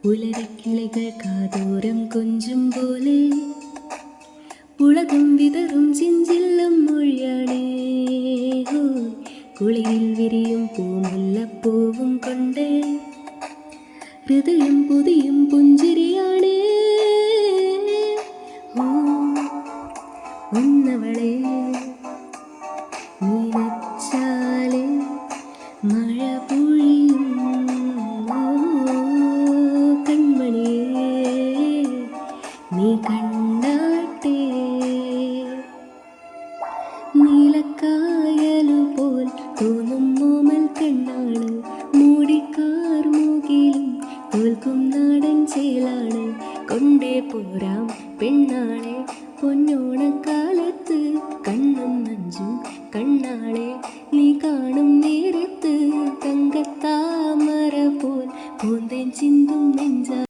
പുലരിക്കിളികൾ കാതോരം കൊഞ്ചും പോലെ ഉളകും വിതറും ചിഞ്ചില്ലം മൊഴിയാണേ. കുളിയിൽ വിരിയും പൂമുല്ലപ്പൂവും കൊണ്ട് ഹൃദയം പുതിയും പുഞ്ചിരിയാണേ. ഒന്നവളെ നിനച്ചാലെ മഴ പൊഴിയും കൺമണിയേ നീ കണ്ടാട്ടെ. നീലക്കായലുപോൽ തോന്നും മോമൽ കണ്ണാണ്, മൂടിക്കാർ മൂകിലും തോൽക്കും നാടൻ ചേലാണ്. കൊണ്ടേ പോരാം പെണ്ണാളെ പൊന്നോണക്കാലത്ത്, കണ്ണും നഞ്ചും കണ്ണാളെ നീ കാണും നേരത്ത്. തങ്കത്താമര പോൽ പൂന്തേൻ ചിന്തും നെഞ്ച